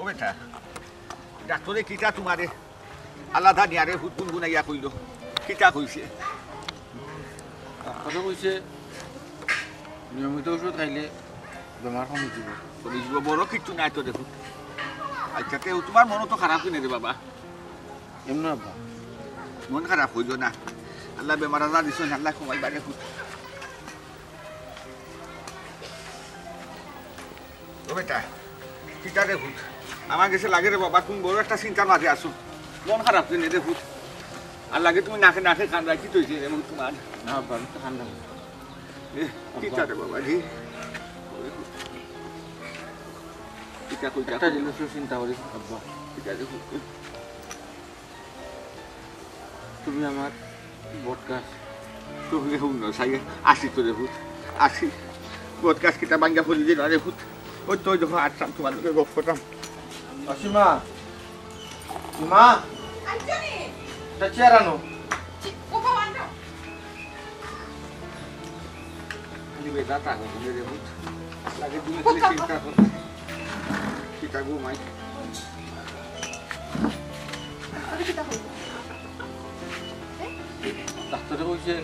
বেটা ডাক্তারে কিটা তোমারে আলাদা নিয়ারে ভূত গুনগুনাইয়া কইল কিটা কইছে কথা কইছে নিয়মিত ওষুধ খাইলে বেমার কমে যাব কমে যাব বড় কিচ্ছু নাই তো দেখো আচ্ছা কেউ তোমার মন তো খারাপ কিনে রে বাবা এমন আব্বা মন খারাপ হইল না আল্লাহ বেমার আজার দিছ আল্লাহ কমাই বাড়ে ভূত ও বেটা কিটা রে ভূত আমার কাছে লাগে রে বাবা তুমি বড় একটা চিন্তার মাঝে আসো মন খারাপ কিনে রে ভূত আর লাগে তুমি নাকে নাকে কান্দা কি তৈছে এবং তোমার না আব্বা আমি তো ঠান্ডা কিটা রে বাবা জি কিটা কইটা একটা জিনিস চিন্তা করি আব্বা কিটা রে ভূত তুমি আমার বটগাছ তুমি হুন সাইয়ে আসি তো রে ভূত আসি বটগাছ কিটা বাঙ্গা ফলি দিন রে ভূত ওই তো যখন আসতাম তোমার লোকে গপ করতাম অসীমা মা এটা চেয়ার আনো বেদা তাগো রে ভূত লাগে তুমি খালি চিন্তা করো কিটা গো মাই ডাক্তারে কইছে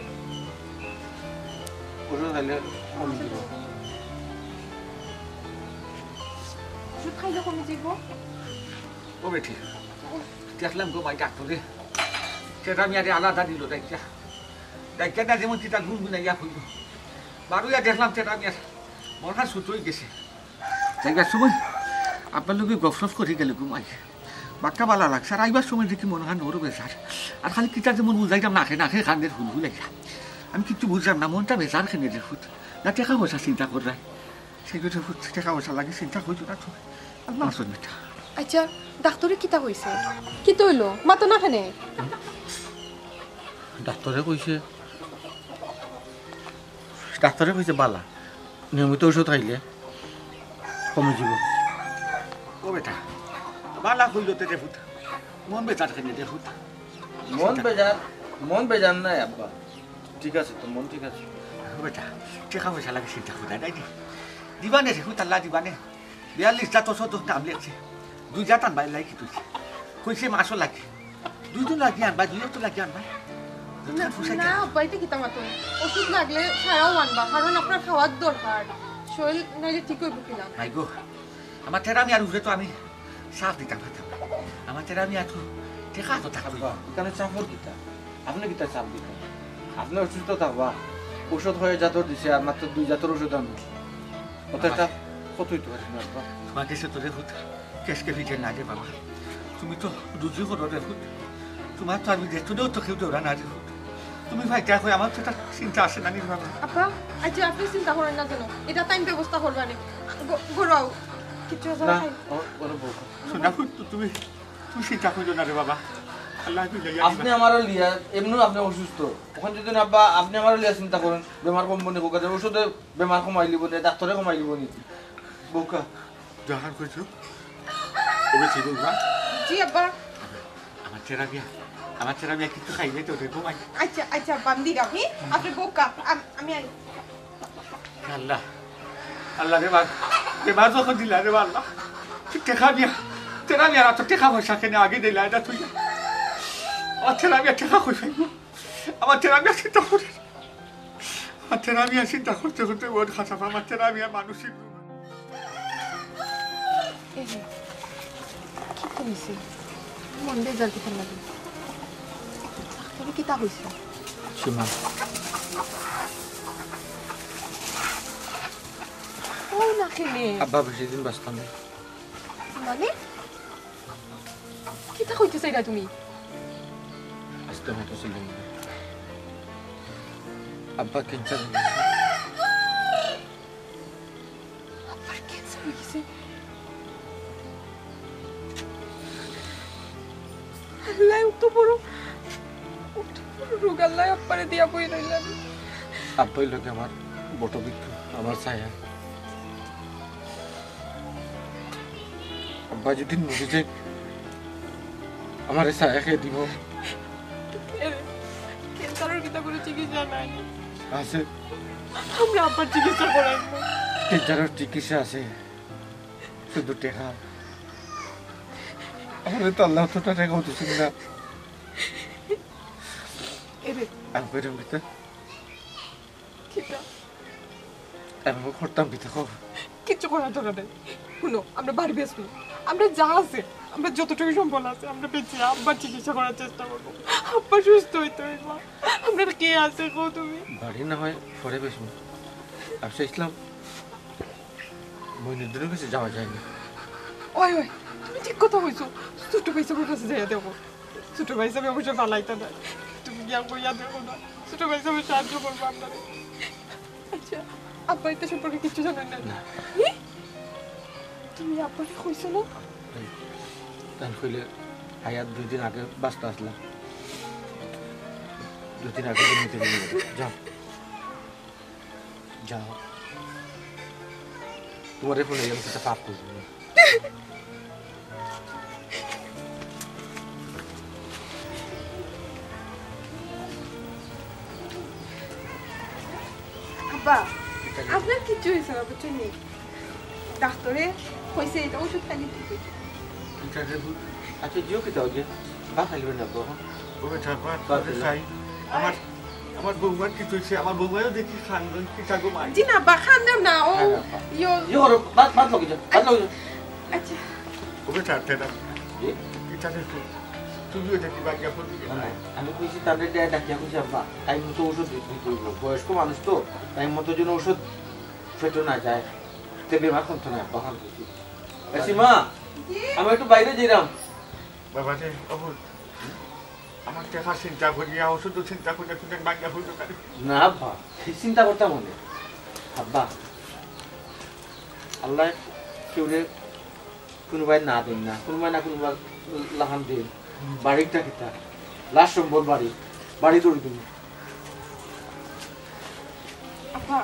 ওষুধ খাইলে কমে যাব ওষুধ খাইলে কমে যাব ও বেটি দেখলাম গো মাই ডাক্তারে সেটা আমি আরে আলাদা দিল ডাক্তারটা যেমন কিটা গুনগুনাইয়া হইল বারুইয়া দেখলাম সেটা আমি আর মন খান সুতো হয়ে গেছে যাইবার সময় আপনার লোকে গপসপ করে গেলে ঘুমাই বাক্কা বালা লাগছে আর আইবার সময় দেখি মনে হয় নরু বেজার আর খালি কিটা যেমন বুঝাইতাম নাখে নাখে কান্দের হুল হুলাইয়া আমি কিচ্ছু বুঝলাম না মনটা বেজার খেনে রে ফুট না টেকা পয়সা চিন্তা করাই সেগুলো ফুট টেকা পয়সা লাগে চিন্তা করছো না তো আল্লাহ আসুন বেটা আচ্ছা ডাক্তারে কিতা কইছে কি তইলো মাতো না খানে ডাক্তারে কইছে বালা নিয়মিত ওষুধ খাইলে কমে যাব ও বেটা বালা কইলো তে ফুট মন বেজার খেনে রে ফুট মন বেজার নাই আব্বা ঠিক আছে তো মন ঠিক আছে ও বেটা টেকা পয়সা লাগে চিন্তা করা নাই দিবানে রে ফুট আল্লাহ দিবানে 42টা তো শত দাম লেগছে 2 জাতান বাই লাইকি তুই কইছে মাসও লাগে 2 দিন লাগে আনবা 2 তো লাগে আনবা না বাইতে কিতা মাতো ওষুধ লাগলে ছাড়াও আনবা কারণ আপনার খাওয়ার দরকার শরীর নাইলে ঠিক হইব কিনা ভাই গো আমার থেরামি আর উঠে তো আমি সাফ দিতাম আমার থেরামি আর টেকা তো টাকা এখানে চাপর কিতা আপনি কিতা চাপ দিতেন আপনি অসুস্থ থাকবা ওষুধ হয়ে জাতর দিছে আর মাত্র 2 জাতর ওষুধ আনবো অতটা কত হইতে পারি না তোমার কাছে তো রে ফুট কেসকে ফিটে না রে বাবা তুমি তো দুজি করো রে ফুট তোমার তো আমি দেখতেও তো কেউ দৌড়া না রে ফুট তুমি ভাই দেখো আমার তো একটা চিন্তা আসে না নি বাবা আপা আচ্ছা আপনি চিন্তা করেন না জানো এটা টাইম ব্যবস্থা করবানি ঘোরাও কিছু না ওরে বউ শোনা ফুট তুমি চিন্তা করো না রে বাবা আল্লাহ আপনি আমারও লিয়া এমনি আপনি অসুস্থ ওখান যদি আব্বা আপনি আমারও লিয়া চিন্তা করেন বেমার কমবো নি বোকা ওষুধে বেমার কমাই লিব নি ডাক্তারে কমাই লিব নি বোকা জাহান কইছো ওবে চিনি না জি আব্বা আমার থেরাপি কিছু খাইলে তো দেখো ভাই আচ্ছা বান্দি রাখি আপনি বোকা আমি আই আল্লাহ রে বাবা বেমার যখন দিলা রে আল্লাহ টেকা দিয়া থেরাপি আর তো টেকা পয়সা কেনে আগে দিলা এটা তুই আমার থেরাপি টেকা কই পাইব আমার থেরাপি চিন্তা করে আমার থেরাপি চিন্তা করতে করতে বহুত খারাপ আমার থেরাপি মানসিক কি কইছে মন বেজার দিতে লাগে তবে কিতা হইছে সীমা ও না খেলে আব্বা বেশি দিন বাঁচতাম না মানে কিতা কইতেছ এটা তুমি আস্তে মতো ছিল আব্বা ক্যান্সার আবার ক্যান্সার হয়ে গেছে আল্লাহ তো বড় রোগ আল্লাহ আপারে দিয়া বই রইলাম আব্বাই লোক আমার বটবৃক্ষ আমার ছায়া আব্বা যদি মরে যায় আমার ছায়া খেয়ে দিব ক্যান্সারের কিতা করে চিকিৎসা নাই আছে আমরা আব্বার চিকিৎসা করাই ক্যান্সারের চিকিৎসা আছে শুধু টেকা আমাদের তো আল্লাহ তো টাকা হতেছেন না আমি কইরাম কিতা আমি করতাম কিতা খবর কিচ্ছু করার দরকার নেই শুনো আমরা বাড়ি বেসবো আমরা যা আছে আমরা যতটুকু সম্বল আছে আমরা বেঁচে আব্বার চিকিৎসা করার চেষ্টা করবো আব্বা সুস্থ হইতে হইব আমরা কে আছে গো তুমি বাড়ি না হয় পরে বেশি আচ্ছা ইসলাম মইনুদ্দিনের কাছে যাওয়া যায় না ওই ওই তুমি ঠিক কথা কইছো ছোট ভাই সবার কাছে যাইয়া দেখো ছোট ভাই সবাই অবশ্যই পালাইতে না তুমি গিয়া কইয়া দেখো না ছোট ভাই সবাই সাহায্য করবো আপনারা আচ্ছা আব্বা এটা সম্পর্কে কিছু জানেন না তুমি আব্বাকে কইছো না তাই কইলে আয়াত 2 দিন আগে বাস্তা আসলাম 2 দিন আগে নিতে যাও যাও তোমার ফোনে আমি সেটা পাপ করবো আব্বা আপনার কিছু হয়েছে না বুঝছেন ডাক্তারে কইছে এটা ওষুধ খালি ঠিক হয়েছে আচ্ছা জিও কি দাও যে বা খাইবে না তো আমার আমার বৌমার কি হয়েছে আমার বৌমাও দেখি খান্দন কি থাকো মাই জি না বা খান্দাম না ও ইয়ো ইয়ো বাদ লোকে যা আচ্ছা ওকে ছাড়তে না এটা তুমিও দেখি বাকিয়া ফোন আমি কইছি তাদের ডাকিয়া কইছি আব্বা টাইম মতো ওষুধ দিতে হইব বয়স্ক মানুষ তো টাইম মতো যেন ওষুধ ফেটো না যায় তে বেমার করতে না তখন কইছি মা আমি একটু বাইরে যাইলাম বাবা রে অবুল আমার টাকা চিন্তা করিয়া ওষুধ চিন্তা করিয়া তুমি বাকিয়া ফোন করে না আব্বা চিন্তা করতাম মনে আব্বা আল্লাহ কেউরে কোনোবাই না দেন না কোনোবাই না কোনোবা লাহান দেন বাড়িটা কিতা লাস্ট সম্বল বাড়ি দৌড়ি তুমি আপা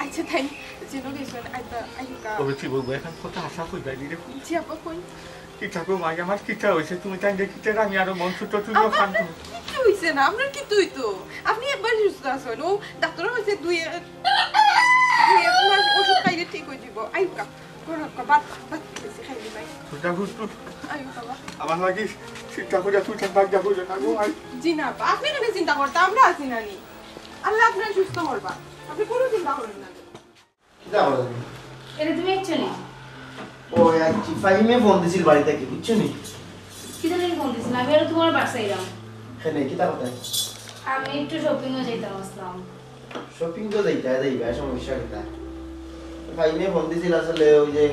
আচ্ছা তাই যেন গেছেন আইতা আইকা তবে কি বলবো এখন কত আশা কই বাইরে রে জি আপা কই কি থাকো মাই আমার কিটা হইছে তুমি তাই দেখি তেরা আমি আরো মন ছোট তুইও খান্ত কি হইছে না আপনার কি তুই তো আপনি একবার সুস্থ আছেন ও ডাক্তার হইছে দুই মাস ওষুধ খাইলে ঠিক হয়ে যাব আইকা কোনকা বাত বেশি খাইলি ভাই সুতা গুস্তু আইকা বাবা আমার লাগি চিন্তা করিয়া তুই তাই বাকিয়া হইলো না গো আই জি না আপনি কেন চিন্তা করতে আমরা আছি না নি আল্লাহ আপনার সুস্থ করবা আপনি কোনো চিন্তা করেন না কিটা বলেন এটা তুমি একচুয়ালি ও একটি ফাইমে ফোন দিছিল বাড়ি থেকে বুঝছো নি কিটা লাগে ফোন দিছিলাম আমি আর তোমার বাসায় এলাম এখানে কিটা কথা আমি একটু শপিং এ যাইতাম আসলাম শপিং তো যাইবা সমস্যা কিটা ফাইমে ফোন দিছিল আসলে ওই যে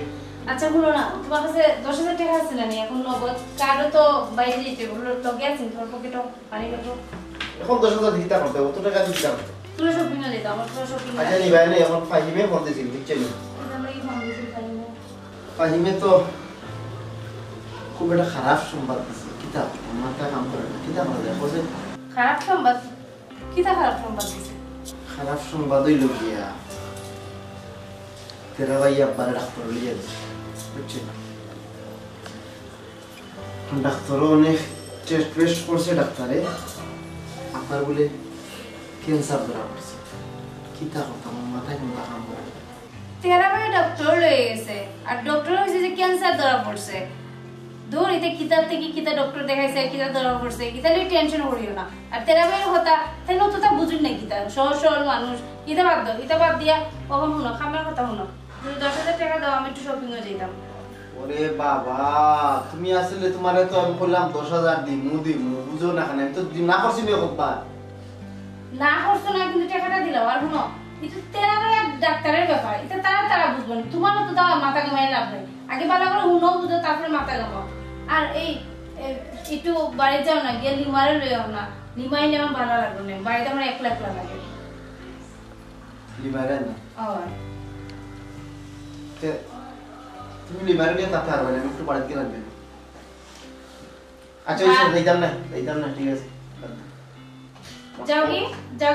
আচ্ছা বলো না তোমার কাছে 10,000 টাকা আছে না এখন নগদ কার্ডও তো বাইরে যেতে বললো লগে আছে তোমার পকেটও পানি লাগবে এখন 10,000 দিতে করতে কত টাকা দিতে হবে তুমি শপিং এ যেতাম আমার পুরো শপিং আচ্ছা নি ভাই এখন ফাইমে ফোন দিছিল বুঝছো নি আমরা কি ফোন দিছি ফাইমে তো খুব একটা খারাপ সংবাদ দিছে কিটা মাথা কাম করে না কিটা বলে দেখো যে খারাপ সংবাদ কিটা খারাপ সংবাদ দিছে খারাপ সংবাদ হইল গিয়া তেরা ভাই আব্বার ডাক্তার লিয়ে গেছে বুঝছো ডাক্তার অনেক টেস্ট করছে ডাক্তারে আপনার বলে ক্যান্সার ধরা পড়ছে কিটা কথা আমার মাথায় কোনো কাম করে তেরা ভাই ডক্টর লয়ে গেছে আর ডক্টর হইছে যে ক্যান্সার ধরা পড়ছে দৌড়িতে কিতাব থেকে কিতা ডক্টর দেখাইছে কিতা ধরা পড়ছে কিতা লই টেনশন করিও না আর তেরা ভাইয়ের কথা তাই নতুনটা বুঝুন না কিতা সহজ সরল মানুষ কিতা বাদ দিয়া কখন শুনো খামের কথা শুনো তুমি 10,000 টাকা দাও আমি একটু শপিং এ যাইতাম ওরে বাবা তুমি আসলে তোমারে তো আমি বললাম 10,000 দিমু বুঝো না কেন আমি তো না করছি নি কতবার না করছো না কিন্তু টাকাটা দিলাম আর শুনো এটা তেরা ভাই ডাক্তারের ব্যাপার এটা তারা বুঝবো না তোমার তো দাও মাথা ঘামাই লাভ নাই আগে ভালো করে শুনো বুঝো তারপরে মাথা ঘামাও আর এই একটু বাড়ি যাও না গিয়ে লিমারে লইও না লিমাইলে আমার ভালো লাগবে না বাড়িতে আমার একলা লাগে লিমারে না ও তুমি লিমারে নিয়ে তাতে পারবে না আমি একটু বাড়িতে লাগবে আচ্ছা ওই যাইতাম না ঠিক আছে যাও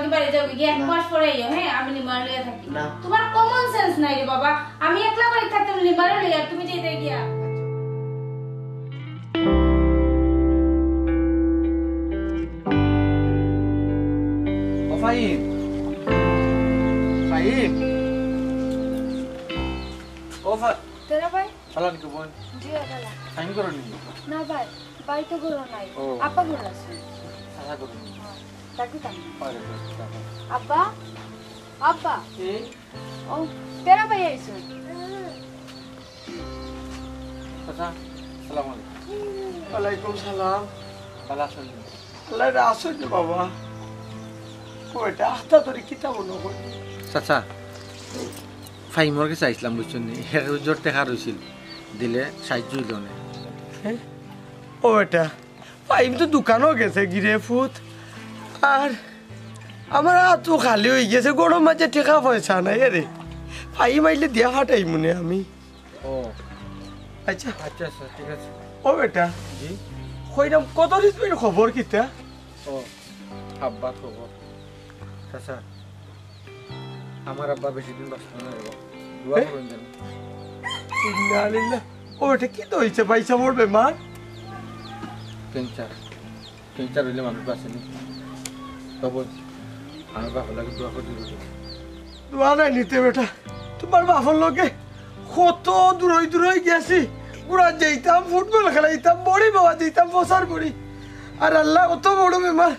কি বাড়ি যাও কি এক মাস পরে আইও হ্যাঁ আমি লিমারে লইয়া থাকি না। তোমার কমন সেন্স নাই রে বাবা আমি একলা বাড়ি থাকতাম লিমারে লইয়া তুমি যেতে গিয়া ফাহিম ও তেরা ভাই সালাম কি বোন জি দাদা টাইম করো নি না ভাই ভাই তো গরো নাই ও। আপা গরো আছে সালা করো নি তাকি তাম আরে আব্বা আব্বা এ ও তেরা ভাই আইছো চাচা আসসালামু আলাইকুম ওয়ালাইকুম সালাম ভালো আছেন আল্লাহ আসুন বাবা কয়টা আস্তা তোর কিতাব নকর চাচা ফাইমর কাছে আইসলাম বুঝছেন নি হেরুজর টেকা রইছিল দিলে সাহায্য হইল না ও এটা পাইম তো দোকানও গেছে গিরে ফুট আর আমার হাতও খালি হয়ে গেছে গরম মাঝে টেকা পয়সা নাই রে ফাইম আইলে দিয়া ফাটাই মনে আমি ও আচ্ছা আচ্ছা আচ্ছা ঠিক আছে ও বেটা জি কইরাম কত দিন খবর কিতা ও আব্বা খবর চাচা আমার আব্বা বেশি দিন বাঁচতে না রে দোয়া করুন যেন ইন্না লিল্লাহ ও এটা কি তো হইছে পয়সা পড়বে মা ক্যান্সার হইলে মানুষ বাঁচেনি তবে আমার বাবা লাগে দোয়া করে দিল দোয়া নাই নিতে বেটা তোমার বাবার লগে কত দূরই গেছি পুরা যেতাম ফুটবল খেলাইতাম বড়ি বাবা দিতাম প্রচার করি আর আল্লাহ কত বড় বেমার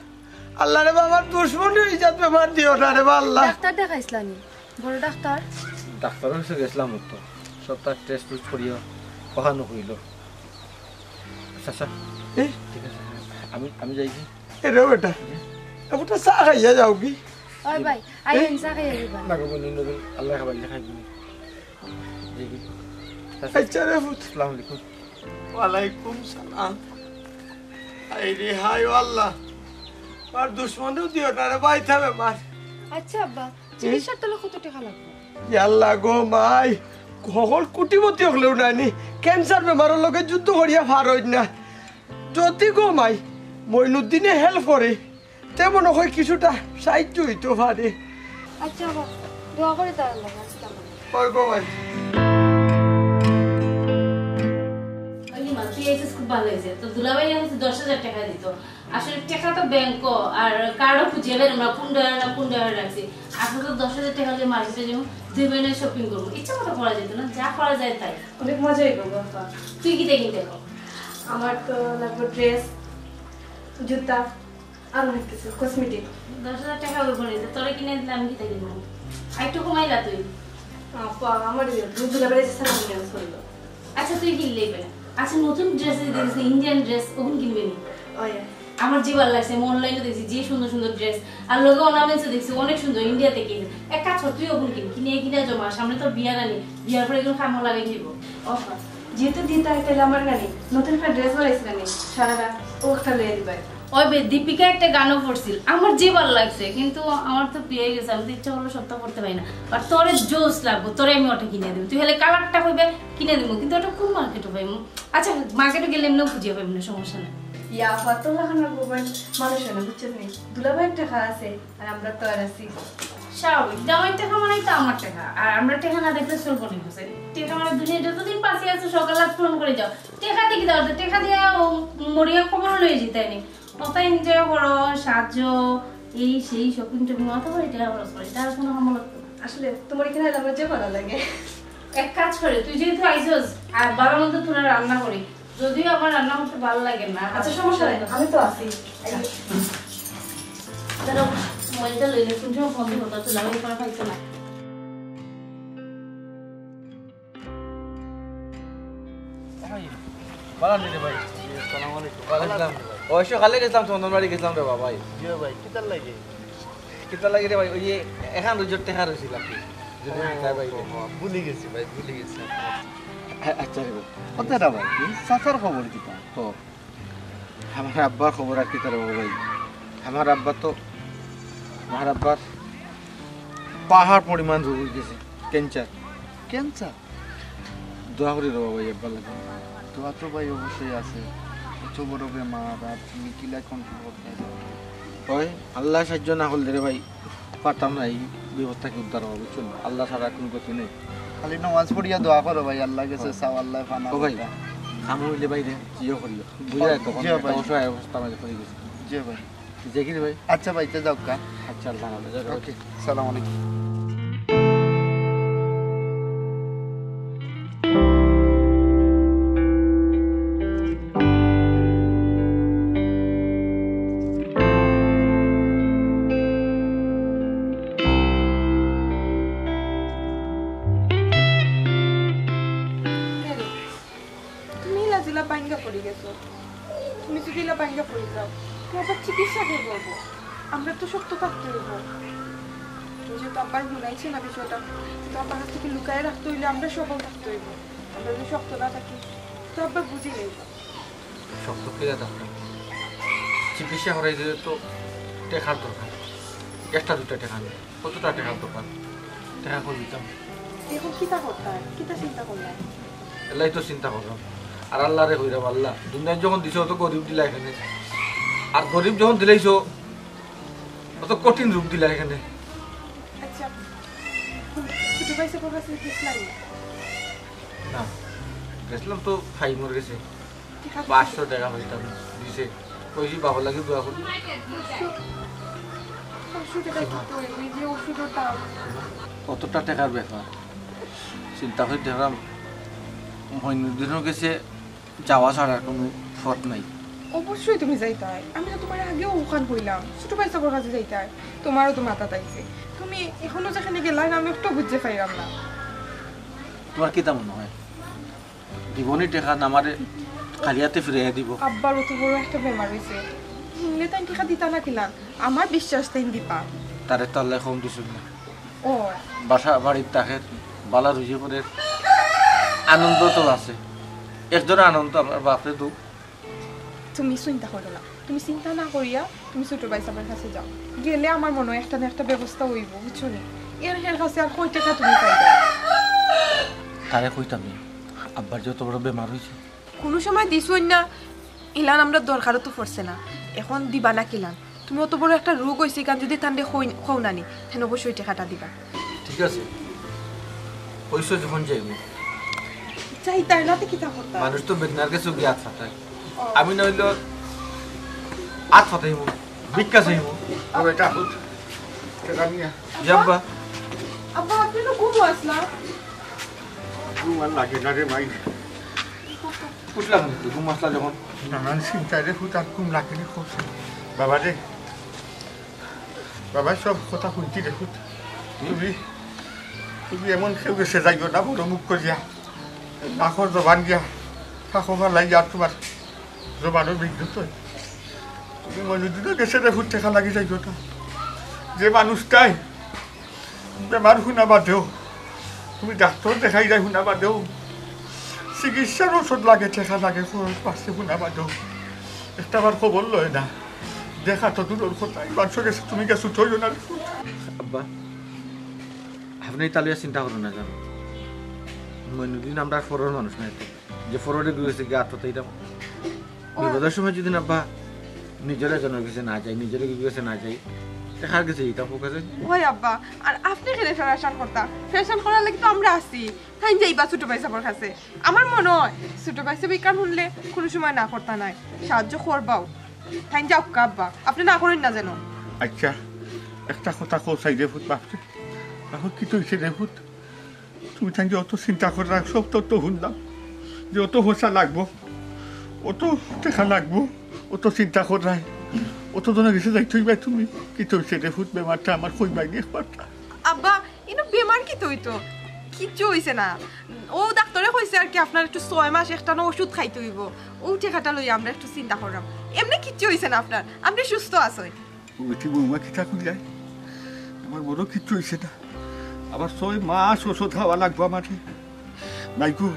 আল্লাহ রে বাবার দুশ্মনী ইজাত বেমার দিও না রে বা আল্লাহ ডাক্তার দেখাইছলানি বড় ডাক্তার ডাক্তারের কাছে গেছিলাম তো সপ্তাহ টেস্ট টুস্ট করিও কখানো হইল আচ্ছা এই ঠিক আছে আমি যাই কি এরে বেটা একটা চা খাইয়া যাও কি ওই ভাই আই ইনসা খাই আইবা না গো নিন আল্লাহ খাবার খাই দিন যাই কি আচ্ছা রে ফুট আসসালামু আলাইকুম ওয়ালাইকুম সালাম আই রে হাই আল্লাহ আর দুশ্মনও দিও না রে ভাই থাবে মার আচ্ছা আব্বা চিকিৎসার তলে কত টাকা লাগবে ইয়াল্লা গো মাই সকল কুটিমতি হলেও নানি ক্যান্সার বেমারের লগে যুদ্ধ করিয়া ভার হই না যদি গো মাই মইনুদ্দিনে হেল্প করে তেমন হয় কিছুটা সাহায্য হইতে পারে আচ্ছা আব্বা দোয়া করে তার লাগা আসসালামু ওই গো ভাই তুই এসেছিস খুব ভালো হয়েছে তো দুলাভাই হচ্ছে 10,000 টাকা দিত আসলে টাকা তো ব্যাংক আর কার্ডও খুঁজে বের আমরা কোন ডয়ার রাখছি আসলে তো 10,000 টাকা দিয়ে মার্কেটে যাবো 2 দিনের শপিং করবো ইচ্ছা মতো করা যেত না যা করা যায় তাই অনেক মজা হইব বাবা তুই কি দেখি দেখো আমার তো লাগবে ড্রেস জুতা আর অনেক কিছু কসমেটিক 10,000 টাকা ওই করে তোরা কিনে দিলে আমি কি দেখি না আর একটু কমাইলা তুই আপা আমার দুলা বেড়ে সালাম নিয়ে করলো আচ্ছা তুই কিনলেই পেলে আচ্ছা নতুন ড্রেস দেখেছি ইন্ডিয়ান ড্রেস ওখানে কিনবে নি ওই আমার যে ভালো লাগছে অনলাইনে দেখছি যে সুন্দর সুন্দর ড্রেস আর লোকে অর্নামেন্টস দেখছি অনেক সুন্দর ইন্ডিয়াতে কিনে এক কাজ কর তুই ওখানে কিনে জমা সামনে তো বিয়ার আনি বিয়ার পরে এগুলো খামো লাগাই দিব অফা যেহেতু দিতা তাহলে আমার গানি নতুন একটা ড্রেস বানাইছি গানি সারা রাত ও একটা লয়ে দিবাই ওই দীপিকা একটা গানও পড়ছিল আমার যে ভালো লাগছে কিন্তু আমার তো পেয়ে গেছে আমি তো ইচ্ছা করলো সপ্তাহ করতে পারি না আর তোরে জোস লাগবো তোরে আমি ওটা কিনে দেবো তুই হলে কালারটা হইবে কিনে দেবো কিন্তু ওটা কোন মার্কেটে পাইবো আচ্ছা মার্কেটে গেলে এমনিও খুঁজে পাইবো না সমস্যা নেই ইয়া ফাতো লাগানো গোবান মানুষ না বুঝছিস নি দুলাভাই টাকা আছে আর আমরা তো আর আছি স্বাভাবিক জামাই টাকা মানে তো আমার টাকা আর আমরা টাকা না দেখলে চলবো না হোসে টাকা মানে দুনিয়া যতদিন পাশে আছে সকালে ফোন করে যাও টাকা দেখি দাও টাকা দিয়া মরিয়া খবর লয়ে যেতে নি কত এনজয় করো সাহায্য এই সেই শপিং টপিং অত করে টাকা খরচ করে তার কোনো হামল লাগতো না আসলে তোমার এখানে আমার যে ভালো লাগে এক কাজ করে তুই যেহেতু আইসস আর বাবার মধ্যে তোরা রান্না করি যদিও আমার রান্না করতে ভালো লাগে না আচ্ছা সমস্যা নেই আমি তো আছি তারা মোবাইলটা লইলে কোন সময় বন্ধ হতো তো লাগাই করা পাইতো না ভালো নি রে ভাই আসসালামু আলাইকুম ওয়ালাইকুম ওই সকালে গেছিলাম চন্দনবাড়ি গেছিলাম রে বাবা ভাই জিও ভাই কিতার লাগে কিতা লাগে রে ভাই ওই যে এখান রুজর টেকা রইছিল আপনি যদি তাই ভাই ভুলে গেছি ভাই ভুলে গেছি আচ্ছা রে কথা ভাই সাফার খবর কিতা তো আমার আব্বার খবর আর কিতা রে ভাই আমার আব্বার পাহাড় পরিমাণ রোগ হয়ে গেছে ক্যান্সার ক্যান্সার দোয়া করি রে ভাই আব্বার লাগে তোমার তো ভাই অবশ্যই আছে এত বড় বেমার আর তুমি কিলা কন্ট্রোল করতে ওই আল্লাহ সাহায্য না করলে রে ভাই পারতাম না এই বিপদটাকে উদ্ধার হবে বুঝছো আল্লাহ ছাড়া কোনো গতি নেই খালি নামাজ পড়িয়া দোয়া করো ভাই আল্লাহ কাছে চাও আল্লাহ ফানা ও ভাই আমি হইলে বাইরে জিও করিও বুঝাই তখন জিও ভাই। অসহায় অবস্থা মাঝে পড়ে গেছে জি ভাই দেখি রে ভাই আচ্ছা ভাই তে যাও কা আচ্ছা আল্লাহ হাফেজ ওকে সালাম আলাইকুম বাঙ্গা পড়ে গেছো তুমি যদি ইলা বাঙ্গা পড়ে যাও তো আবার চিকিৎসা কে করবো আমরা তো শক্ত থাকতে হইব তুমি যেহেতু আব্বার শুনাইছে না বিষয়টা তো আব্বার কাছ থেকে লুকায় রাখতে হইলে আমরা সবল থাকতে হইব আমরা যদি শক্ত না থাকি তো আব্বা বুঝি নেই শক্ত ফিরে থাকতাম চিকিৎসা করাই দিলে তো টেকার দরকার একটা দুটা টেকা নেই কতটা টেকার দরকার টেকা করে দিতাম এখন কিতা করতে হয় কিতা চিন্তা করলাম এলাই তো চিন্তা করলাম আর আল্লাহ রে হইরাম আল্লাহ দুনিয়ায় যখন দিছো তো গরিব দিলা এখানে আর গরিব যখন দিলাইছো অত কঠিন রূপ দিলা এখানে আচ্ছা ছোট ভাই সব কাছে গেছিলাম না গেছিলাম তো ফাই মরে গেছে ঠিক আছে 500 টাকা হইতাম দিছে কইছি বাবা লাগে দোয়া করি ওষুধটা দিতে হইব এই যে ওষুধের দাম কতটা টাকার ব্যাপার চিন্তা করে দেখলাম মইনুদ্দিনও গেছে যাওয়া ছাড়ার কোনো পথ নাই অবশ্যই তুমি যাইতাই আমি তো তোমার আগেও ওখান কইলাম ছোট ভাই সবার কাছে যাইতাই তোমারও তো মাথা তাইছে তুমি এখনো যেখানে গেলা আমি একটু বুঝতে পাইলাম না তোমার কি মনে হয় জীবনে টাকা নামারে খালিয়াতে ফিরিয়ে দিব আব্বার অত বড় একটা বেমার হয়েছে নিলে তাই টিকা দিতা না কিলাম আমার বিশ্বাস তাই দিপা তারে তো আল্লাহ কম দিছিল না ও বাসা বাড়ির তাকে বালা রুজি করে আনন্দ তো আছে একজনের আনন্দ আমার বাপরে দু তুমি চিন্তা করো না তুমি চিন্তা না করিয়া তুমি ছোট ভাই সবার কাছে যাও গেলে আমার মনে হয় একটা না একটা ব্যবস্থা হইব বুঝছো নি এর কাছে আর কই টাকা তুমি পাইবে তারে কইতাম আব্বার যত বড় বেমার হয়েছে কোনো সময় দিছই না ইলান আমরা দরকারও তো পড়ছে না এখন দিবা না কিলান তুমি অত বড় একটা রোগ হয়েছে কারণ যদি তান্ডে খৌ নানি তেন অবশ্যই টাকাটা দিবা ঠিক আছে পয়সা যখন যাইব চাই তাই না কি তা করতে মানুষ তো বেদনার কাছে গিয়ে হাত ফাটায় আমি নইল হাত ফাটাইব ভিক্ষা চাইব এটা হুট টাকা নিয়া যাব্বা আব্বা আপনি তো ঘুমো আসলাম ঘুমার লাগে না রে মাই উঠলাম ঘুম আসলা যখন নানান চিন্তায় রে হুট আর ঘুম লাগেনি খুব বাবা রে বাবা সব কথা শুনছি রে হুট তুমি এমন কেউ গেছে যাইব না বড় মুখ করিয়া নাকর জবান দিয়া থাকো ভালাই আর তোমার জবানের বিদ্যুৎ তুমি মনুদিনও গেছে রে হুট টেকা লাগি যাইব না যে মানুষটাই বেমার শুনা বাদেও তুমি ডাক্তার দেখাই যায় শুনা বাদেও চিকিৎসার ওষুধ লাগে টেকা লাগে খরচ পাচ্ছে শুনা বাদেও একটা বার খবর লয় না দেখা তো দূরের কথা মানুষ গেছে তুমি গেছো থইও না আব্বা আপনি তাহলে চিন্তা করো না জানো মইনুদ্দিন আমরা ফরর মানুষ নাই তো যে ফররে গেছে গিয়ে আত্মতাইতাম বিপদের সময় যদি আব্বা নিজেরা জনের কাছে না যাই নিজের কাছে না যাই দেখার কাছে এইটা ফোকাসে ওই আব্বা আর আপনি কেন ফ্যাশন করতা ফ্যাশন করার লাগি তো আমরা আছি তাই যাইবা ছোট ভাই সবার কাছে আমার মনে হয় ছোট ভাই সব কান শুনলে কোনো সময় না করতা নাই সাহায্য করবাও তাই যাও আব্বা আপনি না করেন না যেন আচ্ছা একটা কথা কৌশাই রে ফুট বাপরে এখন কি তৈছে রে ফুট তুমি তাই যে অত চিন্তা করে রাখছো তো শুনলাম যে অত হোসা লাগবো অত টেকা লাগবো অত চিন্তা করে রাখ অত জনে গেছে যাই থইবাই তুমি কি তৈছে রে ফুট বেমারটা আমার কইবাই নি একবারটা আব্বা ইনো বেমার কি তৈতো কিচ্ছু হইছে না ও ডাক্তারে কইছে আর কি আপনার একটু 6 মাস একটা না ওষুধ খাইতে হইব ও টাকাটা লই আমরা একটু চিন্তা করলাম এমনি কিচ্ছু হইছে না আপনার আপনি সুস্থ আছেন ওইটি বৌমা কিতা কইলাই আমার বড় কিচ্ছু হইছে না আবার 6 মাস ওষুধ খাওয়া লাগবো আমাকে মাইকু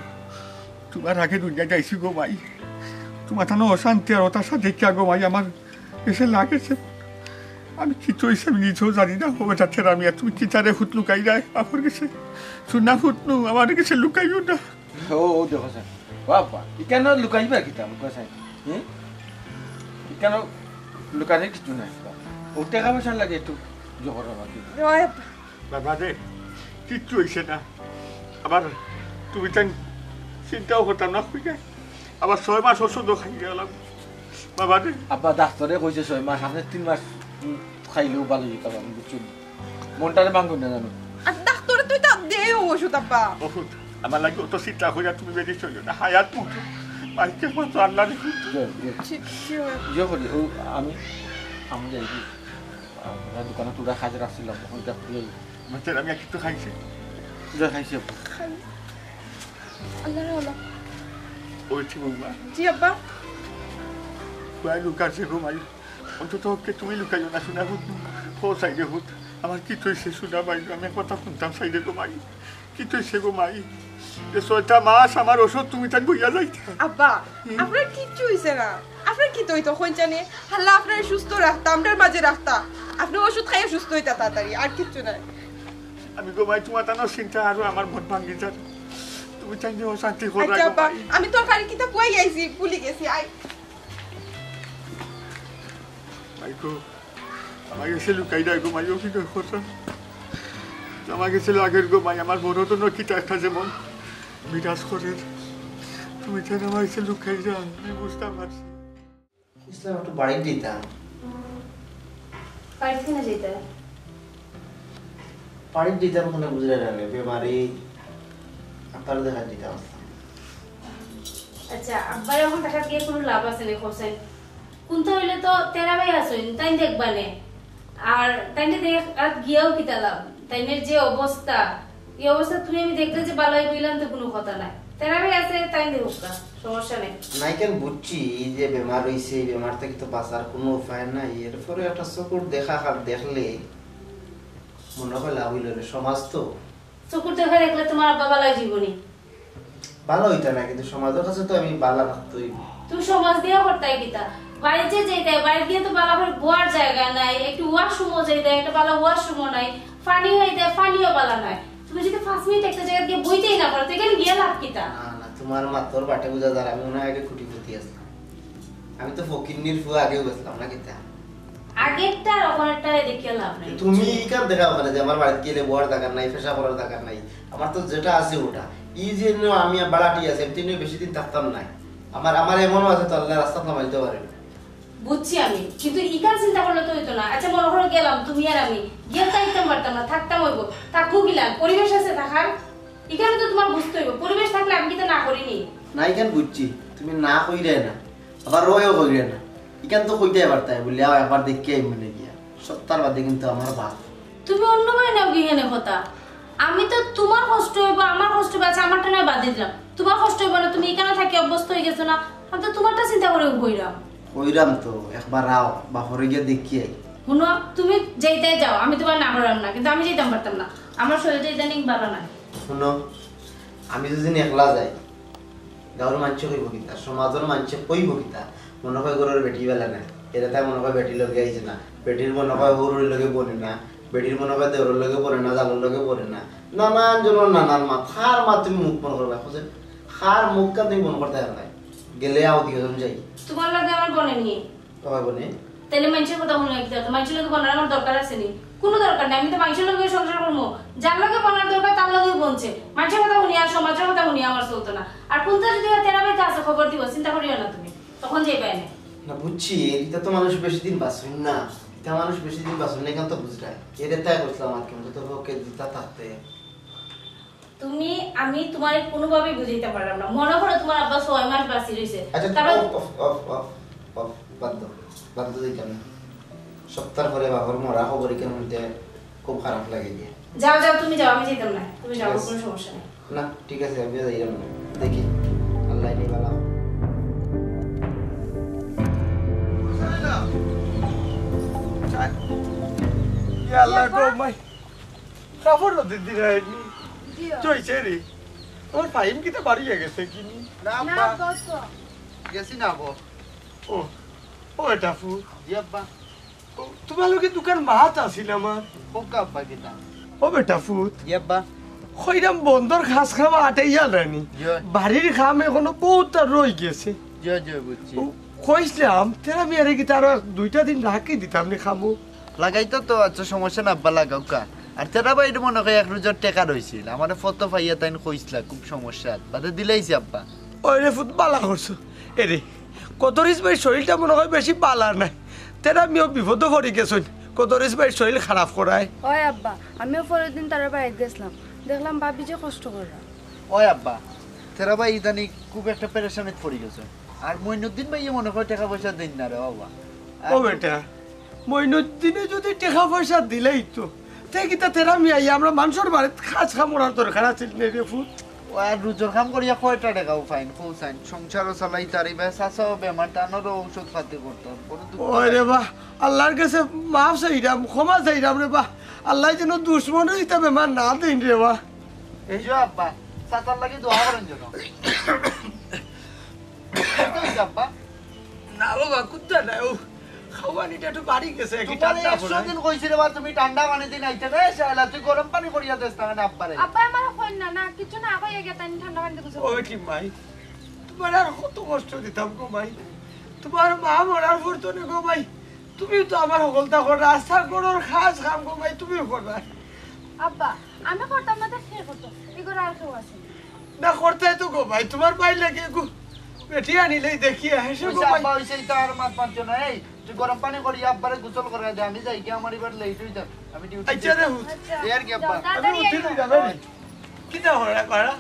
তোমার আগে দুনিয়া যাইছি গো মাই তোমার তানো অশান্তি আর হতাশা দেখিয়া গো মাই আমার এসে লাগেছে আমি কিচ্ছু হইছে আমি নিজেও জানি না ও বেটা ছেড়ে আমি আর তুমি কি চারে ফুট লুকাই যায় বাপর গেছে শুনা ফুটনু আমার কাছে লুকাইও না ও দেখো স্যার বাবা কেন লুকাইবা কিতা স্যার কেন লুকানে কিছু নাই ও টাকা পয়সা লাগে একটু জোগাড় বাকি বাবা রে কিচ্ছু হইছে না আবার তুমি তাই চিন্তাও করতাম না খুঁজে যায় আবার 6 মাস ওষুধও খাই গেলাম বাবা রে আব্বা ডাক্তারে কইছে 6 মাস আপনি 3 মাস খাইলেও ভালো যেতে পারেন বুঝছেন মনটারে ভাঙুন না জানো আর ডাক্তারে তুই তা দেও ওষুধ আব্বা ওষুধ আমার লাগে অত চিন্তা করে তুমি বেরিয়ে চলো না হায়াত মুখ মাইকে মতো আল্লাহ রে ইয়ে করি ও আমি যাই দোকানে তোরা কাজে রাখছিলাম তখন ডাক্তার মাছের আমি একটু খাইছি যা খাইছি আল্লাহ রে আল্লাহ ওইটি বৌমা জি আব্বা ভাই লুকাছে গো মাই অন্তত তুমি লুকাইও না শোনা হুত ও সাইডে হুত আমার কি তৈছে শোনা ভাই আমি কথা শুনতাম সাইডে গো মাই কি তৈছে গো মাই এ 6টা মাস আমার ওষুধ তুমি তাই বইয়া যাইতা আব্বা আপনার কিচ্ছু হইছে না আপনার কি তো তখন জানে আল্লাহ আপনার সুস্থ রাখতা আমরার মাঝে রাখতা আপনি ওষুধ খাইয়ে সুস্থ হইতা তাড়াতাড়ি আর কিচ্ছু নাই আমি গো মাই তোমার তানো চিন্তা আর আমার মন ভাঙি যায় তুমি চাইলে অশান্তি করো আচ্ছা আব্বা আমি তো কারি কিতা কই আইছি ভুলি গেছি আই মাইকো আমাকে সে লুকাই দেয় গো মাইও কি কথা আমাকে ছিল আগের গো মাই আমার বড় তো নকিটা একটা যেমন বিরাজ করে তুমি যেন আমার সে লুকাই যাও আমি বুঝতাম পারছি ইসলাম একটু বাড়ি দিতাম পারছি না যেতে বাড়ি দিতাম কোনো বুঝলে জানে বেমারি আপনার দেখা দিতাম আচ্ছা আব্বার এখন টাকা দিয়ে কোনো লাভ আছে না হোসেন কোনটা হইলে তো তেরা ভাই আসুন তাই দেখবানে আর তাইনে দেখ আর গিয়াও কিতা লাভ তাইনের যে অবস্থা এই অবস্থা তুমি আমি দেখলে যে বালাই বইলাম তো কোনো কথা নাই তেরা ভাই আছে তাই দেখুক সমস্যা নেই নাই কেন বুঝছি যে বেমার হয়েছে এই বেমার থেকে তো বাঁচার কোনো উপায় নাই এরপরে একটা চকুর দেখা দেখলে মনে হয় লাভ হইল রে সমাজ তো চকুর দেখা দেখলে তোমার আব্বা বালাই জীবনী ভালো হইতা না কিন্তু সমাজের কাছে তো আমি বালা রাখতই তুমি সমাজ দিয়া করতাই কিতা বাড়িতে যেতে বাড়ি দিয়ে তো বালা করে গোয়ার জায়গা নাই একটু ওয়াশরুমও যাইতে একটা বালা ওয়াশরুমও নাই পানি হইতে পানিও বালা নাই তুমি যদি 5 মিনিট একটা জায়গা গিয়ে বইতেই না পারো তো এখানে গিয়ে লাভ কিতা না না তোমার মাত্র বাটে বুঝা যার আমি মনে হয় আগে খুঁটি খুঁটি আসলাম আমি তো ফকিন্নির ফুয়া আগেও গেছিলাম না কিতা আগেরটা ওখানেরটা দেখিয়ে লাভ নাই তুমি কার দেখা ওখানে যে আমার বাড়িতে গেলে বোয়ার দরকার নাই ফেসা করার দরকার নাই আমার তো যেটা আছে ওটা এই যে আমি বাড়াটি আছে এমনি বেশি দিন থাকতাম না আমার এমনও আছে তো আল্লাহ রাস্তা নামাইতে পারে বুঝছি আমি কিন্তু ইকার চিন্তা করলে তো হইতো না আচ্ছা মনে করো গেলাম তুমি আর আমি গিয়ে থাকতাম পারতাম না থাকতাম হইব থাকবো গিলাম পরিবেশ আছে থাকার এখানে তো তোমার বুঝতে হইব পরিবেশ থাকলে আমি তো না করিনি নাই কেন বুঝছি তুমি না কইরে না আবার রয়েও কইরে না ইখান তো কইতে পারতাই বলি একবার দেখে মানে গিয়া সত্তার বাদে কিন্তু আমার বাপ তুমি অন্য ভাই নাও গিয়ে কথা আমি তো তোমার কষ্ট হইব আমার কষ্ট হবে আচ্ছা আমারটা নয় বাদ দিয়ে দিলাম তোমার কষ্ট হইব না তুমি এখানে থাকি অভ্যস্ত হয়ে গেছো না আমি তো তোমারটা চিন্তা করে কইরাম কইরাম তো একবার আও বাপরে গিয়ে দেখি আই শুনো তুমি যেতে যাও আমি তোমার না করাম না কিন্তু আমি যেতাম পারতাম না আমার শরীরে ইদানিং ভালো না শুনো আমি যদি একলা যাই গাঁর মানুষ কইব কিতা সমাজের মানুষ কইব কিতা মনে হয় গরুর বেটি বেলা না এটা তাই মনে হয় বেটি লগে আইছে না বেটির মনে হয় হরুর লগে বনে না বেটির মনে হয় দেওরের লগে পড়ে না জালের লগে পড়ে না নানান জনের নানান মা খার মা তুমি মুখ মনে করবে খোঁজে খার মুখ কান তুমি মনে করতে পারবে গেলে আও দিও যাই তোমার লাগে আমার বনে নিয়ে তোমার বনে তাহলে মানুষের কথা শুনে কি দরকার মানুষের লগে বনার আমার দরকার আছে নি কোনো দরকার নেই আমি তো মানুষের লগে সংসার করবো যার লগে বনার দরকার তার লগেই বনছে মানুষের কথা শুনি আর সমাজের কথা শুনি আমার চলতো না আর কোনটা যদি তেরা ভাইতে আছে খবর দিব চিন্তা করিও না তুমি তখন যেই পাই না না বুঝছি এটা তো মানুষ বেশি দিন বাঁচবেন না এটা মানুষ বেশি দিন বাঁচবেন না কেন তো বুঝরাই এটা তাই করছিলাম আর কেমন তো ওকে দিতা থাকতে তুমি আমি তোমার কোনোভাবেই বুঝাইতে পারলাম না মনে করো তোমার আব্বা 6 মাস বাঁচি রইছে আচ্ছা তারপর বাদ দিতাম না সপ্তাহ পরে বাবার মরা খবর কেন মধ্যে খুব খারাপ লাগে গিয়ে যাও যাও তুমি যাও আমি যেতাম না তুমি যাও কোনো সমস্যা নেই না ঠিক আছে আমি যাইলাম না দেখি আল্লাহ নি ভালো আল্লাহ গো মাই কাপড় দিন দিন আইনি চইছে রে আমার ফাইম কিতে বাড়িয়ে গেছে কিনি না না বস গেছি না গো ও ও এটা ফু জি আব্বা তোমার লোকে দোকান মাছ আছিল আমার খুব আব্বা কিটা ও বেটা ফুট জি আব্বা কইরাম বন্দর ঘাস খাওয়া আটাইয়া রানি বাড়ির খাম এখনো বহুত রই গেছে জয় জয় বুঝছি কইছিলাম তেরা মেরে কি তার 2টা দিন রাখি দিতাম নি খামু লাগাইতো তো আচ্ছা সমস্যা না আব্বা লাগাও কা আর তেরা বাইরে মনে হয় 1 রোজার টাকা রইছিল আমার ফটো পাইয়া তাইন কইছলা খুব সমস্যা বাদে দিলাইছি আব্বা ওই রে ফুট বালা করছো এরে কতরিস ভাই শরীরটা মনে হয় বেশি বালা নাই তেরা মিও বিপদ পড়ে গেছন কতরিস ভাই শরীর খারাপ করায় ওই আব্বা আমিও পরের দিন তার বাড়িতে গেছিলাম দেখলাম ভাবি যে কষ্ট করে ওই আব্বা তেরা ভাই ইদানি খুব একটা পেরেশানিতে পড়ে গেছে আর মইনুদ্দিন ভাই মনে হয় টাকা পয়সা দেন না রে বাবা ও বেটা মইনুদ্দিনে যদি টাকা পয়সা দিলেই তো তাই কি তা তেরা মিয়া আমরা মানুষের বাড়িতে খাস খামোড়ার দরকার আছে রে ফুট আর রুজোর কাম করিয়া কয়টা টাকাও ফাইন পৌঁছাইন সংসারও চালাই তারি ভাই চাচাও বেমার টানোরও ঔষধ পাতি করতাম ওই রে বা আল্লাহর কাছে মাফ চাইরাম ক্ষমা চাইরাম রে বা আল্লাহ যেন দুশ্মনের ইতা বেমার না দেন রে বা এই যে আব্বা চাচার লাগি দোয়া করেন যেন আব্বা না বাবা কুত্তা না ও খাওয়ানিটা একটু বাড়ি গেছে কি ঠান্ডা পড়ে দিন কইছিলে বা তুমি ঠান্ডা পানি দিন আইতে রে শালা তুই গরম পানি করিয়া দেস না আব্বারে আব্বা আমার কই না না কিছু না কই গেতান ঠান্ডা পানি দিছো ওই কি মাই তোমার আর কত কষ্ট দিতাম গো মাই তোমার মা মরার পর তো গো মাই তুমি তো আমার হলতা কর রাস্তা করার খাস কাম গো মাই তুমি করবা আব্বা আমি করতাম না তো কে করতো এগুলো আর কেউ আছে না করতে তো গো ভাই তোমার ভাই লাগে গো বেটি আনিলেই দেখি হেসে গো ভাই আব্বা হইছে তার মাত পাঁচ জন এই তুই গরম পানি করিয়া আব্বারে গোসল করে দে আমি যাই কি আমার এবার লেট হই যাব আমি ডিউটি আচ্ছা রে এর কি আব্বা আমি উঠে যাবে কি দা হরা করা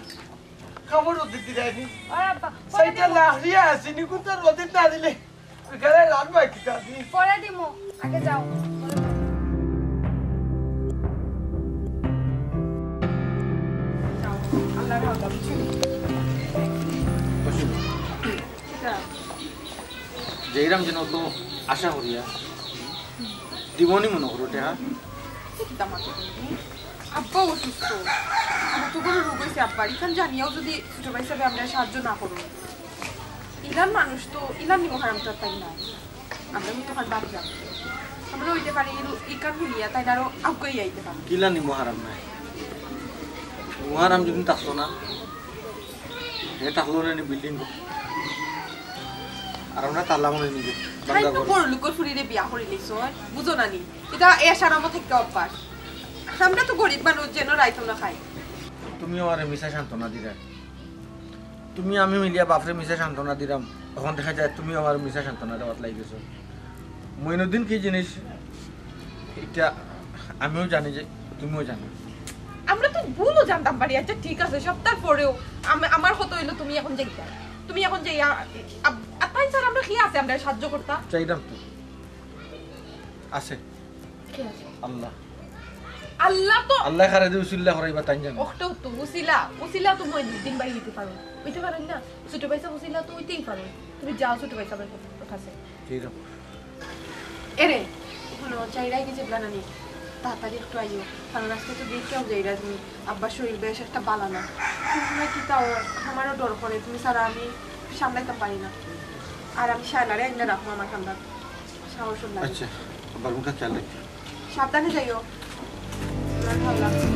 খবর দিতে যাইনি ওই আব্বা সাইটা লাহরিয়া আসিনি কোন তোর ওদিন না দিলে এখানে রাখবা কি কাদি পরে দিমু আগে যাও আল্লাহর হাওলা বুঝছো যেইরাম যেন তো আশা করিয়া দিবনি মনে করো টেহা আব্বা অসুস্থ তো করে রোগ হয়েছে আব্বার এখান জানিয়াও যদি ছোট ভাই হিসাবে আমরা সাহায্য না করবো ইলান মানুষ তো ইলান নিমো হারামটা তাই না আমরা কিন্তু কার বাদ যাব আমরা হইতে পারি ইকান মিলিয়া তাই আরো আগুয়াই আইতে পারি কিলা নি মহারাম নাই মহারাম যদি থাকতো না হে থাকলো না বিল্ডিং আর আমরা তালা মনে নিজে তাই তো বড় লোকের ফুরিরে বিয়া করে লিছো বুঝো না নি এটা এসারামো থেকে অভ্যাস আমরা তো গরিব মানুষ যেন রাইতো না খাই তুমি আমার মিশা সান্ত্বনা দিরা তুমি আমি মিলিয়া বাপরে মিশা সান্ত্বনা দিলাম তখন দেখা যায় তুমি আমার মিশা সান্ত্বনা দেওয়াত লাগি গেছো মইনুদ্দিন কি জিনিস এটা আমিও জানি যে তুমিও জানো আমরা তো ভুলও জানতাম পারি আচ্ছা ঠিক আছে সপ্তাহ পরেও আমার হতো হইলো তুমি এখন যাইতা তুমি এখন যাইয়া তাই স্যার আমরা কি আছে আমরা সাহায্য করতাম চাইলাম তো আছে আল্লাহ আল্লাহ তো আল্লাহ খারে দি উসিল্লা করাইবা তাই জানো ওটা তো উসিলা তো মই দিন বাড়ি দিতে পারো ওইতে পারেন না ছোট পয়সা উসিলা তো ওইতেই পারো তুমি যাও ছোট পয়সা কথা আছে ঠিক আছে এরে কোনো চাইরাই কিছু প্ল্যান আনি তাড়াতাড়ি একটু আইও কারণ আজকে তো দেখতেও যাইরা তুমি আব্বার শরীর বেশ একটা বালানা তুমি কি তাও আমারও ডর করে তুমি সারা আমি সামলাইতে পারি না আর আমি শায়লারে এনে রাখবো আমার ঠান্ডা সাহস লাগে আচ্ছা আবার মুখটা খেয়াল রাখি সাবধানে যাইও আমার ভালো লাগছে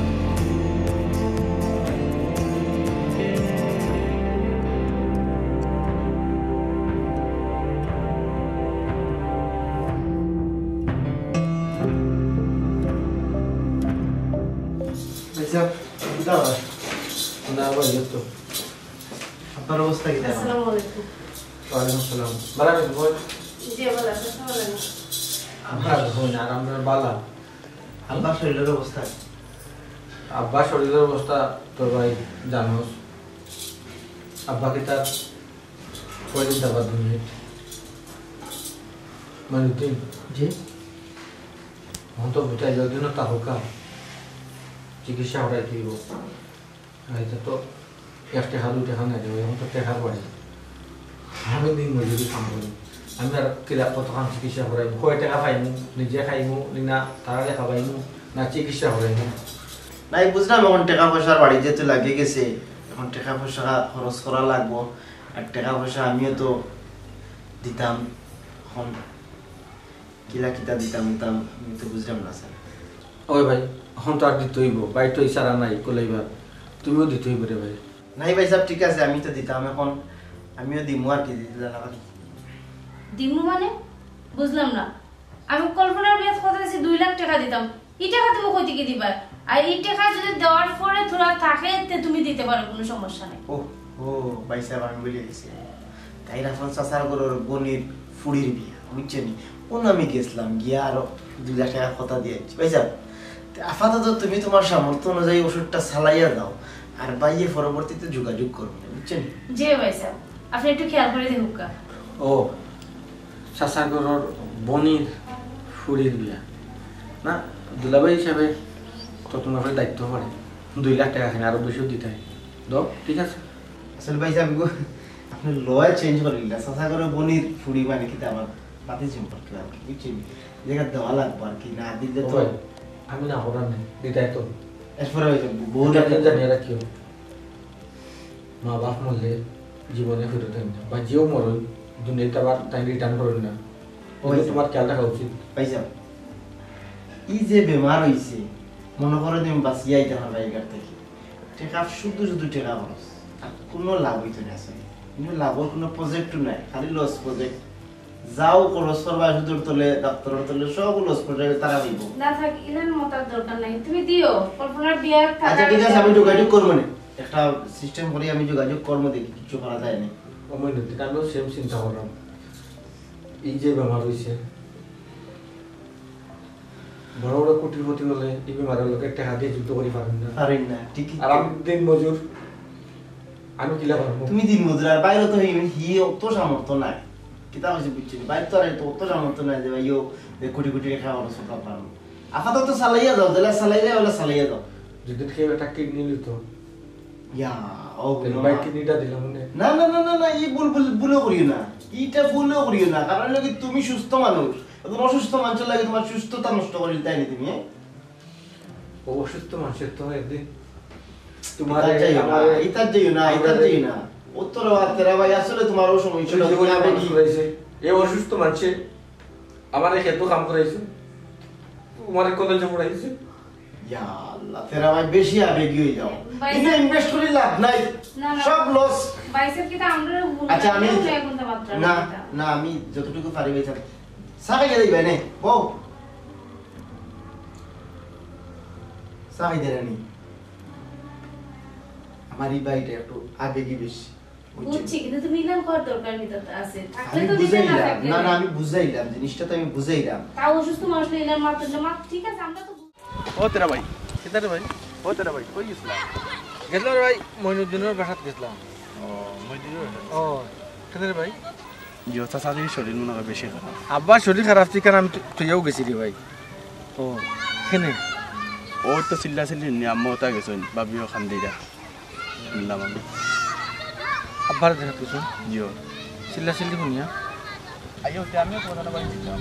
আপনার অবস্থা কি? আসসালামু আলাইকুম। ওয়ালাইকুম আসসালাম বালা নি বল জি ভালো আছেন ভালো আছেন আমার হই না আর আমরা বালা আব্বার শরীরের অবস্থা আব্বা শরীরের অবস্থা তো ভাই জানোস আব্বাকে তার কয়দিন যাবার 2 মিনিট মানে দিন জি এখন তো বেটা যদি না তাহকা চিকিৎসা করাই দিব এটা তো একটা হাত 2 টাকা না দেবে এখন তো টাকা বাড়ি আমি দিন মজুরি কাম করি আমি আর কিলা কতক্ষণ চিকিৎসা করাইব কয় টাকা পাইমু নিজে খাইমু না তারা দেখা পাইমু না চিকিৎসা করাইমু নাই বুঝলাম এখন টাকা পয়সার বাড়ি যেতে লাগে গেছে এখন টাকা পয়সা খরচ করা লাগবো আর টাকা পয়সা আমিও তো দিতাম এখন কিলা কিতা দিতাম আমি তো বুঝলাম না স্যার ওই ভাই এখন তো আর দিতে হইব ভাই তো ইশারা নাই কলাইবা তুমিও দিতে হইব রে ভাই নাই ভাই সাহেব ঠিক আছে আমি তো দিতাম এখন আমিও দিমু আর কি দিতে লাগি দিমু মানে বুঝলাম না আমি কল্পনার বিয়াত কথা দিছি 2 লাখ টাকা দিতাম এই টাকা তুমি কই থেকে দিবা আর এই টাকা যদি দেওয়ার পরে থোড়া থাকে তে তুমি দিতে পারো কোনো সমস্যা নাই ও ও ভাই সাহেব আমি বলে গেছি তাই রাফন চাচার গরুর বনির ফুড়ির বিয়া বুঝছেনি কোন আমি গেছিলাম গিয়া আরো 2 লাখ টাকা কথা দিয়েছি ভাই সাহেব আপাতত তুমি তোমার সামর্থ্য অনুযায়ী ওষুধটা চালাইয়া দাও আর বাইয়ে পরবর্তীতে যোগাযোগ করবে বুঝছেন জি ভাই সাহেব আপনি একটু খেয়াল করে দেখুকা ও চাচাগরর বনির ফুরির বিয়া না দুলাভাই হিসাবে তো তোমার দায়িত্ব পড়ে 2 লাখ টাকা খানে আরো 200 দিতে হয় দাও ঠিক আছে আসলে ভাই আমি আপনি লয় চেঞ্জ করে দিলা সাসা করে বনির ফুড়ি মানে কি আমার পাতি সম্পর্কে আর কি বুঝছেন জায়গা দেওয়া লাগবে আর কি না দিলে তো আমি না করার নেই দিতাই তো এরপরে হয়েছে বউটা জানিয়ে রাখিও মা বাপ মরলে জীবনে ফেরত হয় না বা যেও মরই দুনিয়াতে আবার তাই রিটার্ন করুন না ওই তোমার খেয়াল রাখা উচিত পাইছা এই যে বেমার হইছে মনে করে তুমি বাঁচিয়ে আইতে না বাইকার থেকে টাকা শুধু শুধু টাকা খরচ আর কোনো লাভ হইতো না আসলে কিন্তু লাভের কোনো প্রজেক্টও নাই খালি লস প্রজেক্ট যাও খরচ করবা শুধুর তলে ডাক্তারের তলে সব লস প্রজেক্ট তারা হইব না থাক ইলান মতার দরকার নাই তুমি দিও কল্পনার বিয়ার আচ্ছা ঠিক আছে আমি যোগাযোগ করবো না একটা সিস্টেম করে আমি যোগাযোগ করবো দেখি কিছু করা যায় না আমি নদীতে আমিও সেম চিন্তা করলাম এই যে বেমার হয়েছে বড় বড় কোটিপতি হলে এই বেমারের লোকের টাকা দিয়ে যুদ্ধ করে পারেন না ঠিকই আর আমি দিন মজুর আমি কিলা পারবো তুমি দিন মজুর আর বাইরে তো হি অত সামর্থ্য নাই কিতা হয়েছে বুঝছি বাইরে তো আর অত সামর্থ্য নাই যে ভাইও কোটি কোটি টাকা খরচ করতে পারবো আপাতত চালাইয়া দাও দিলে চালাইলে ওলা চালাইয়া দাও যদি কেউ একটা কিডনি নিত ইয়া ও ভাই কিডনিটা দিলাম না না না না না এই ভুলও করিও না এইটা ভুলও করিও না কারণ লাগে তুমি সুস্থ মানুষ এখন অসুস্থ মানুষের লাগে তোমার সুস্থতা নষ্ট করিল তাই না তুমি অসুস্থ মানুষের তো একদিন তোমার ইতার যাইও না উত্তর তেরা ভাই আসলে তোমারও সমস্যা এই অসুস্থ মানুষে আমার ক্ষেত্র কাম করাইছে তোমার কলেজে পড়াইছে ইয়া আল্লাহ তেরা ভাই বেশি আবেগী হয়ে যাও কিন্তু ইনভেস্ট করে লাভ নাই সব লস বাইসের কি তা আমরা আচ্ছা আমি না না আমি যতটুকু পারি ভাই সাকাই যাই ভাই নে বউ সাকাই দেরানি আমার এই বাইটা একটু আবেগী বেশি বুঝছি কিন্তু তুমি ইলান কর দরকার নিতে আছে থাকলে আমি তো দিতে না বুঝাইলাম থাকলে না না আমি বুঝাইলাম জিনিসটা তো আমি বুঝাইলাম তাও অসুস্থ মানুষ ইলান মাত্র ঠিক আছে আমরা তো ও তেরা ভাই কেদারে ভাই ও তেরা ভাই কই গেছিলাম গেছিলাম রে ভাই মইনুদ্দিনের বাসাত গেছিলাম ও মইনুদ্দিনের ও কেদারে ভাই জিও চাচাজির শরীর মনে হয় বেশি খারাপ আব্বার শরীর খারাপ ঠিক আমি তুইও গেছি রে ভাই ও কেনে ও তো চিল্লা চিল্লি নি আম্মা ওটা গেছেন বাবিও খান্দিরা শুনলাম আমি আব্বার দেখা তুই জিও চিল্লা চিল্লি শুনিয়া আইও আমিও কথা বাড়ি দিতাম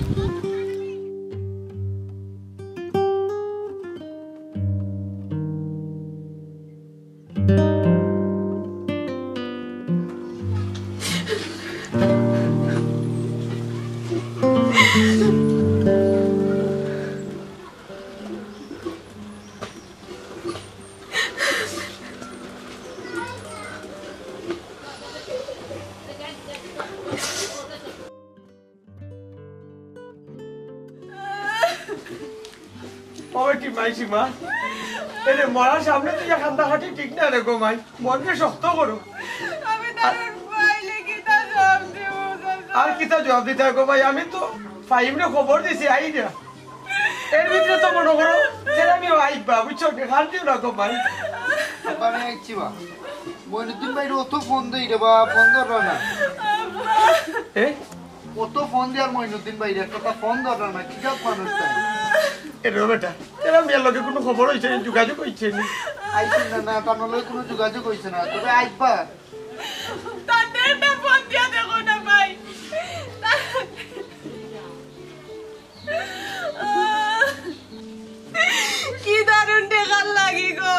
কি মাইছি মা এরে মরার সামনে তুই খান্দা খাটি ঠিক না রে গো মাই মনকে শক্ত করো আমি তার পাইলে কি তা জবাব দেব আর কিতা জবাব দিতে গো ভাই আমি তো ফাইমরে খবর দিছি আই না এর ভিতরে তো মনে করো যে আমি আইবা বুঝছো খান্তিও না গো ভাই আমি আইছি বা মইনুদ্দিন ভাই অত ফোন দেই রে বা ফোন ধর না এ অত ফোন দেয়ার মইনুদ্দিন ভাই একটা ফোন ধর না কি সব মানুষ তাই এরে বেটা এরা মেয়ের লগে কোনো খবর হইছে না যোগাযোগ হইছে না আইছি না না তার লগে কোনো যোগাযোগ হইছে না তবে আইবা তাদের না ফোন দিয়া দেখো না ভাই কি দারুণ টেকার লাগি গো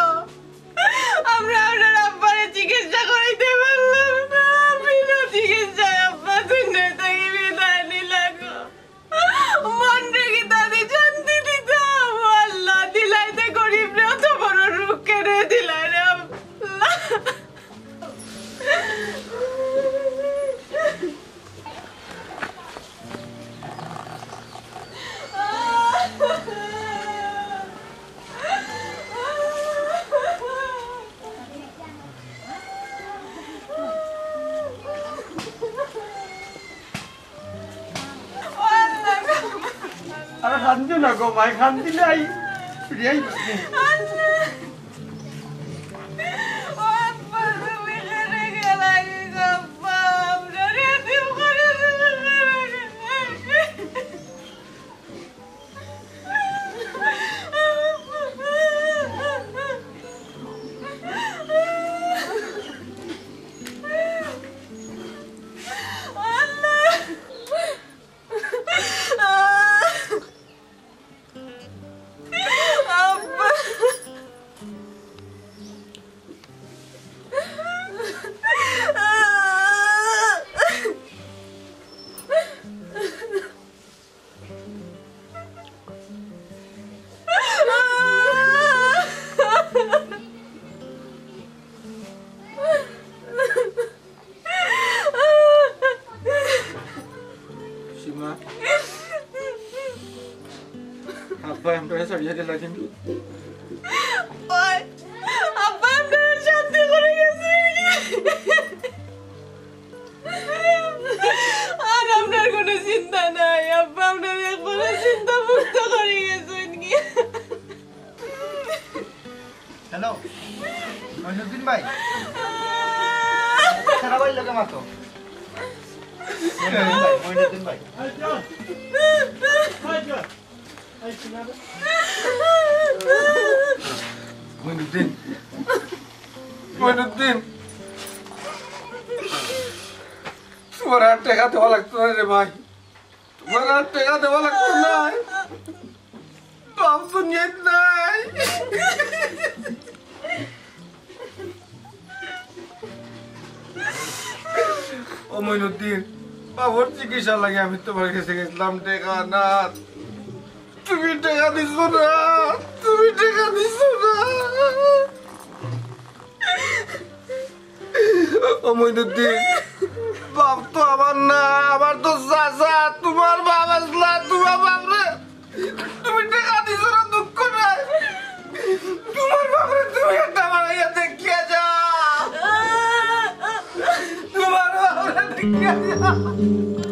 আমরা ওনার আব্বারে চিকিৎসা করাইতে পারলাম না বিনা চিকিৎসায় আব্বা দুনিয়া থেকে বিদায় নিলা গো মন রেখে তাদের শান্তি দিত আল্লাহ দিলাইতে গরিব রে অত বড় রোগ কেড়ে দিলাই রে আল্লাহ আরে খান্তিও না গো ভাই খান্তিলে আই রিয়াই আমরা ছাড়িয়ে দিলা কিন্তু ওই আব্বা আপনার শান্তি করে গেছে আর আপনার কোনো চিন্তা নাই আব্বা আপনার কোনো চিন্তা মুক্ত করে গেছেন কি হ্যালো মইনুদ্দিন ভাই তেরা ভাই লগে মাতো মইনুদ্দিন ভাই মইনুদ্দিন মইনুদ্দিন তোমার আর টাকা দেওয়া লাগতো না রে ভাই তোমার আর টাকা দেওয়া লাগতো না বাপ দুনিয়ায় নাই ও মইনুদ্দিন বাবুর চিকিৎসা লাগে আমি তোমার কাছে গেছিলাম টাকা না তুমি টাকা দিছো না তুমি টাকা দিছো না ও মইনুদ্দিন বাপ তো আমার না আমার তো চাচা তোমার বাপ আসলা তোমার বাপ রে তুমি টাকা দিছো না দুঃখ নাই তোমার বাপ রে তুমি একটা বাড়াইয়া দেখিয়া যাও তোমার বাপ রে দেখিয়া যাও